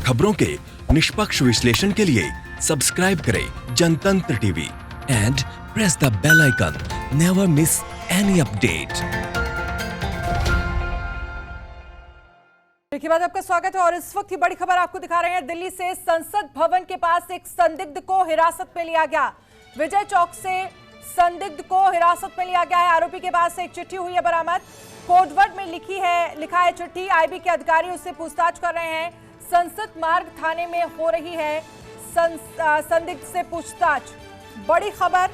खबरों के निष्पक्ष विश्लेषण के लिए सब्सक्राइब करें Jantantra TV and press the bell icon. Never miss any update. के बाद आपका स्वागत है और इस वक्त की बड़ी खबर आपको दिखा रहे हैं। दिल्ली से संसद भवन के पास एक संदिग्ध को हिरासत में लिया गया। विजय चौक से संदिग्ध को हिरासत में लिया गया है। आरोपी के पास एक चिट्ठी हुई है बरामद। कोडवर्ड में लिखा है चिट्ठी। आईबी के अधिकारी उससे पूछताछ कर रहे हैं। संसद मार्ग थाने में हो रही है संदिग्ध से पूछताछ। बड़ी खबर।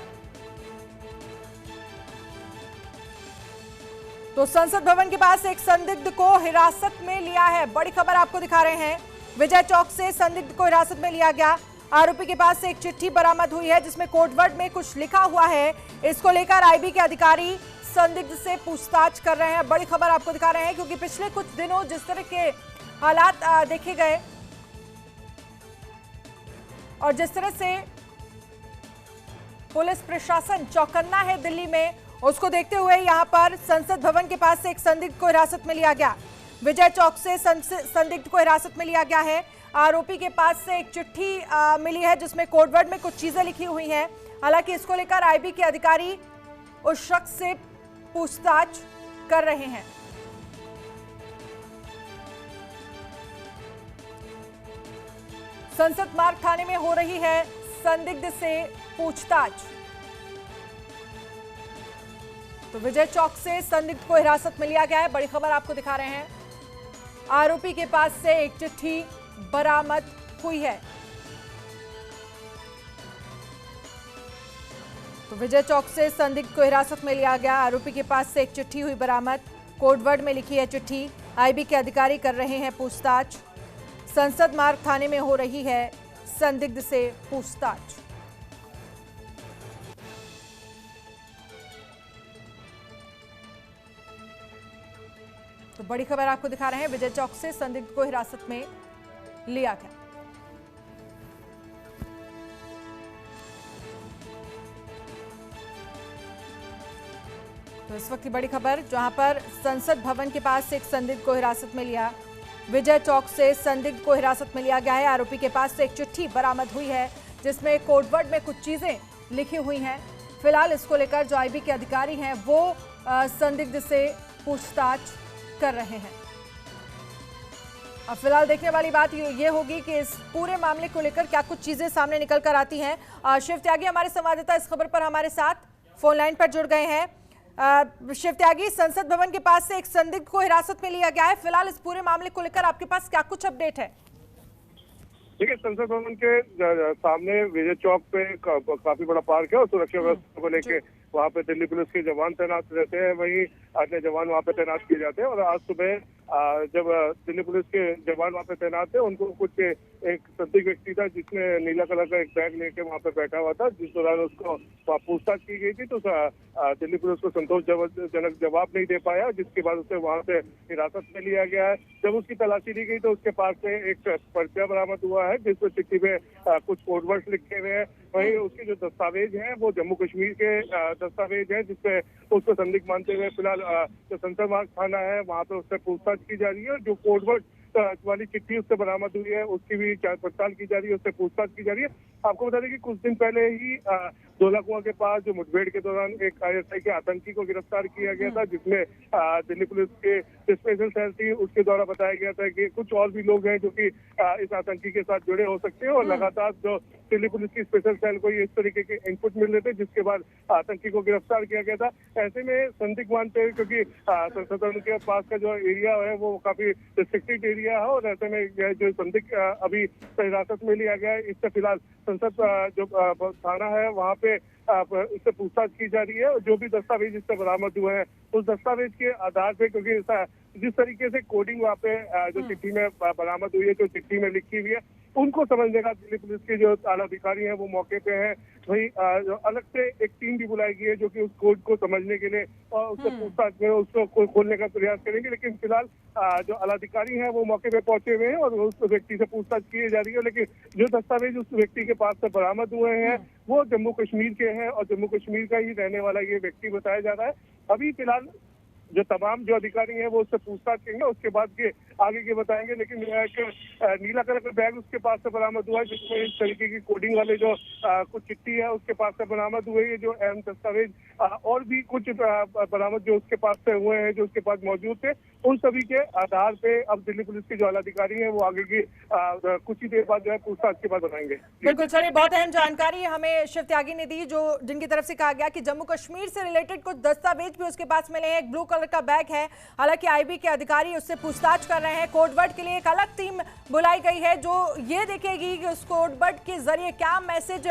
तो संसद भवन के पास एक संदिग्ध को हिरासत में लिया है। बड़ी खबर आपको दिखा रहे हैं। विजय चौक से संदिग्ध को हिरासत में लिया गया। आरोपी के पास एक चिट्ठी बरामद हुई है जिसमें कोडवर्ड में कुछ लिखा हुआ है। इसको लेकर आईबी के अधिकारी संदिग्ध से पूछताछ कर रहे हैं। बड़ी खबर आपको दिखा रहे हैं क्योंकि पिछले कुछ दिनों जिस तरह के हालात देखे गए और जिस तरह से पुलिस प्रशासन चौकन्ना है दिल्ली में, उसको देखते हुए यहां पर संसद भवन के पास से एक संदिग्ध को हिरासत में लिया गया। विजय चौक से संदिग्ध को हिरासत में लिया गया है। आरोपी के पास से एक चिट्ठी मिली है जिसमें कोडवर्ड में कुछ चीजें लिखी हुई हैं। हालांकि इसको लेकर आईबी के अधिकारी उस शख्स से पूछताछ कर रहे हैं। संसद मार्ग थाने में हो रही है संदिग्ध से पूछताछ। तो विजय चौक से संदिग्ध को हिरासत में लिया गया है। बड़ी खबर आपको दिखा रहे हैं। आरोपी के पास से एक चिट्ठी बरामद हुई है। तो विजय चौक से संदिग्ध को हिरासत में लिया गया। आरोपी के पास से एक चिट्ठी हुई बरामद। कोडवर्ड में लिखी है चिट्ठी। आईबी के अधिकारी कर रहे हैं पूछताछ। संसद मार्ग थाने में हो रही है संदिग्ध से पूछताछ। तो बड़ी खबर आपको दिखा रहे हैं। विजय चौक से संदिग्ध को हिरासत में लिया गया। तो इस वक्त की बड़ी खबर जहां पर संसद भवन के पास एक संदिग्ध को हिरासत में लिया। विजय चौक से संदिग्ध को हिरासत में लिया गया है। आरोपी के पास से एक चिट्ठी बरामद हुई है जिसमें कोडवर्ड में कुछ चीजें लिखी हुई हैं। फिलहाल इसको लेकर जो आईबी के अधिकारी हैं वो संदिग्ध से पूछताछ कर रहे हैं। अब फिलहाल देखने वाली बात ये होगी कि इस पूरे मामले को लेकर क्या कुछ चीजें सामने निकल कर आती हैं। शिव त्यागी हमारे संवाददाता इस खबर पर हमारे साथ फोन लाइन पर जुड़ गए हैं। शिव त्यागी, संसद भवन के पास से एक संदिग्ध को हिरासत में लिया गया है। फिलहाल इस पूरे मामले को लेकर आपके पास क्या कुछ अपडेट है? देखिए, संसद भवन के सामने विजय चौक पे काफी बड़ा पार्क है और सुरक्षा व्यवस्था को लेकर वहाँ पे दिल्ली पुलिस के जवान तैनात रहते हैं। वहीं अन्य जवान वहाँ पे तैनात किए जाते हैं और आज सुबह जब दिल्ली पुलिस के जवान वहाँ पे तैनात थे, उनको कुछ एक संदिग्ध व्यक्ति था जिसने नीला कलर का एक बैग लेके वहाँ पे बैठा हुआ था, जिस दौरान उसको पूछताछ की गई थी तो दिल्ली पुलिस को संतोषजनक जवाब नहीं दे पाया, जिसके बाद उसे वहाँ से हिरासत में लिया गया है। जब उसकी तलाशी ली गई तो उसके पास से एक पर्चा बरामद हुआ है जिसमें चिट्ठी में कुछ कोडवर्ड्स लिखे हुए हैं। वहीं उसके जो दस्तावेज हैं वो जम्मू कश्मीर के दस्तावेज हैं जिसपे उसको संदिग्ध मानते हुए फिलहाल जो संसद मार्ग थाना है वहाँ पे उससे पूछताछ की जा रही है। जो कोडवर्ड वाली चिट्ठी उससे बरामद हुई है उसकी भी जांच पड़ताल की जा रही है, उससे पूछताछ की जा रही है। आपको बता दें कि कुछ दिन पहले ही धौलाकुआं के पास जो मुठभेड़ के दौरान एक आईएसआई के आतंकी को गिरफ्तार किया गया था, जिसमें दिल्ली पुलिस के स्पेशल सेल थी उसके द्वारा बताया गया था कि कुछ और भी लोग हैं जो कि इस आतंकी के साथ जुड़े हो सकते हैं और लगातार जो दिल्ली पुलिस की स्पेशल सेल को ये इस तरीके के इनपुट मिल रहे थे, जिसके बाद आतंकी को गिरफ्तार किया गया था। ऐसे में संदिग्ध मानते हैं क्योंकि संसद भवन के पास का जो एरिया है वो काफी रिस्ट्रिक्टेड एरिया है और ऐसे में जो संदिग्ध अभी हिरासत में लिया गया है, इससे फिलहाल संसद जो थाना है वहाँ पे इससे पूछताछ की जा रही है और जो भी दस्तावेज इससे बरामद हुए हैं उस दस्तावेज के आधार पे, क्योंकि जिस तरीके से कोडिंग वहाँ पे जो चिट्ठी में बरामद हुई है, जो चिट्ठी में लिखी हुई है, उनको समझने का दिल्ली पुलिस के जो आला अधिकारी हैं वो मौके पे हैं। वही अलग से एक टीम भी बुलाई गई है जो कि उस कोड को समझने के लिए और उससे पूछताछ में उसको खोलने का प्रयास करेंगे। लेकिन फिलहाल जो आला अधिकारी हैं वो मौके पे पहुंचे हुए हैं और उस व्यक्ति से पूछताछ की जा रही है। लेकिन जो दस्तावेज उस व्यक्ति के पास से बरामद हुए हैं वो जम्मू कश्मीर के हैं और जम्मू कश्मीर का ही रहने वाला ये व्यक्ति बताया जा रहा है। अभी फिलहाल जो तमाम जो अधिकारी हैं वो उससे पूछताछ करेंगे, उसके बाद के आगे के बताएंगे। लेकिन एक नीला कलर का बैग उसके पास से बरामद हुआ है, जिसमें इस तरीके की कोडिंग वाले जो कुछ चिट्ठी है उसके पास से बरामद हुई है। जो अहम दस्तावेज और भी कुछ बरामद जो उसके पास से हुए हैं, जो उसके पास मौजूद थे, उन सभी के आधार पे अब दिल्ली पुलिस के जो अधिकारी हैं वो आगे की कुछ ही देर बाद जो है पूछताछ के बाद बताएंगे। बिल्कुल, चलिए, बहुत अहम जानकारी हमें शिव त्यागी ने दी, जो जिनकी तरफ से कहा गया कि जम्मू कश्मीर से रिलेटेड कुछ दस्तावेज भी उसके पास मिले हैं। एक ब्लू कलर का बैग है, हालांकि आईबी के अधिकारी उससे पूछताछ कर रहे हैं। कोडवर्ड के लिए एक अलग टीम बुलाई गई है जो ये देखेगी कि उस कोडवर्ड के जरिए क्या मैसेज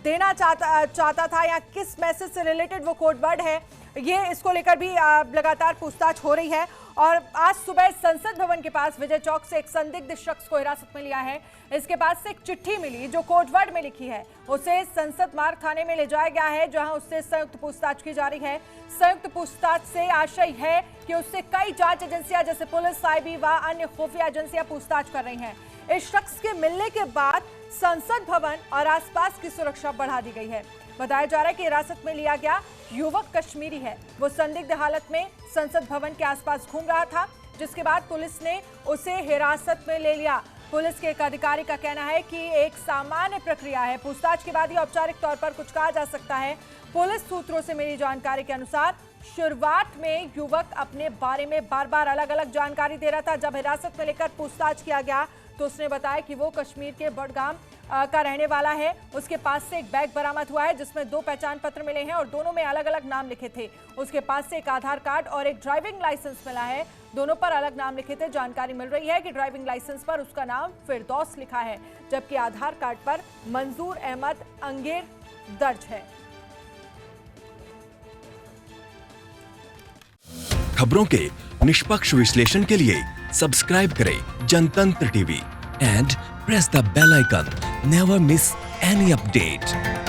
देना चाहता था या किस मैसेज से रिलेटेड वो कोडवर्ड है, ये इसको लेकर भी लगातार पूछताछ हो रही है। और आज सुबह संसद भवन के पास विजय चौक से एक संदिग्ध शख्स को हिरासत में लिया है। इसके पास से एक चिट्ठी मिली जो कोडवर्ड में लिखी है, उसे संसद मार्ग थाने में ले जाया गया है, जहां उससे संयुक्त पूछताछ की जा रही है। संयुक्त पूछताछ से आशय है कि उससे कई जांच एजेंसियां जैसे पुलिस, आईबी व अन्य खुफिया एजेंसियां पूछताछ कर रही हैं। इस शख्स के मिलने के बाद संसद भवन और आसपास की सुरक्षा बढ़ा दी गई है। बताया जा रहा है कि हिरासत में लिया गया युवक कश्मीरी है। वो संदिग्ध हालत में संसद भवन के आसपास घूम रहा था, जिसके बाद पुलिस ने उसे हिरासत में ले लिया। पुलिस के एक अधिकारी का कहना है कि एक सामान्य प्रक्रिया है, पूछताछ के बाद ही औपचारिक तौर पर कुछ कहा जा सकता है। पुलिस सूत्रों से मिली जानकारी के अनुसार शुरुआत में युवक अपने बारे में बार बार अलग अलग जानकारी दे रहा था। जब हिरासत में लेकर पूछताछ किया गया तो उसने बताया कि वो कश्मीर के बडगाम का रहने वाला है। उसके पास से एक बैग बरामद हुआ है जिसमें 2 पहचान पत्र मिले हैं और दोनों में अलग अलग नाम लिखे थे। उसके पास से एक आधार कार्ड और एक ड्राइविंग लाइसेंस मिला है, दोनों पर अलग नाम लिखे थे। जानकारी मिल रही है कि ड्राइविंग लाइसेंस पर उसका नाम फिरदौस लिखा है, जबकि आधार कार्ड पर मंजूर अहमद अंगेर दर्ज है। खबरों के निष्पक्ष विश्लेषण के लिए सब्सक्राइब करें Jantantra TV and press the bell icon. Never miss any update.